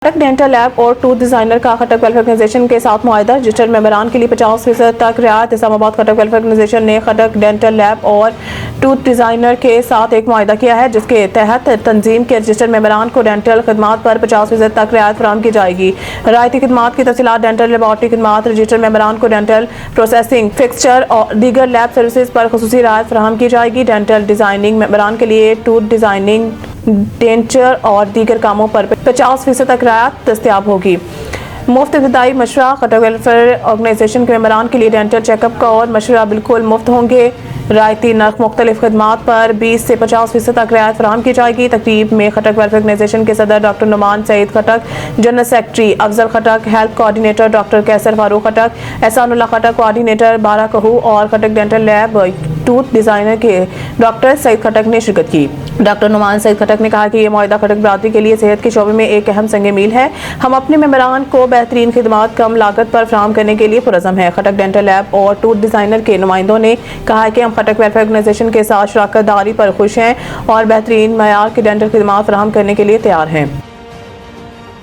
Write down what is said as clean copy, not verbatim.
खटक dental lab और tooth designer का खटक welfare organisation के साथ मुआहदा। रजिस्टर्ड मेंबरान के लिए 50% तक रियायत। इस्लामाबाद खटक वेलफेयर ऑर्गेनाइजेशन ने खटक डेंटल लैब और टूथ डिजाइनर के साथ एक मुआहदा किया है, जिसके तहत तंजीम के रजिस्टर्ड मेंबरान को डेंटल खदमात पर 50% तक रियायत फराहम की जाएगी। रियायती खदमात की तफसीलात डेंटल लेबॉर्ट्री खदमात, रजिस्टर्ड मेंबरान को डेंटल प्रोसेसिंग फिक्सचर और दीगर लैब सर्विसेज पर खुसूसी रियायत फराहम की जाएगी। डेंटल डिजाइनिंग मेंबरान के लिए टूथ डिजाइनिंग, डेंचर और दीगर कामों पर 50% तक रियायत दस्तयाब होगी। मुफ्त इब्तदाई मशवरा। खटक वेलफेयर ऑर्गेनाइजेशन के मेंबरान के लिए डेंटल चेकअप का और मशवरा बिल्कुल मुफ्त होंगे। रायती नर्क मुख्तलिफ खदमात पर 20 से 50% तक रियायत फराहम की जाएगी। तकरीब में खटक वेलफेयर ऑर्गेनाइजेशन के सदर डॉक्टर नुमान सईद खटक, जनरल सेक्रेटरी अफजल खटक, हेल्थ कोऑर्डिनेटर डॉक्टर कैसर फारूक खटक, एहसानुल्लाह खटक, कोऑर्डिनेटर बारा कहू और खटक डेंटल लैब टूथ डिजाइनर के डॉक्टर सईद खटक ने शिरकत की। डॉक्टर नुमान सईद खटक ने कहा कि यह मुआहदा खटक बरादरी के लिए सेहत के शोबे में एक अहम संग मील है। हम अपने मेंबरान को बेहतरीन खिदमात कम लागत पर फराहम करने के लिए पुरज़म है। खटक डेंटल लैब और टूथ डिजाइनर के नुमाइंदों ने कहा है कि हम खटक वेलफेयर ऑर्गेनाइजेशन के साथ शराकत दारी पर खुश हैं और बेहतरीन मयार की डेंटल खिदमात फराहम करने के लिए तैयार हैं।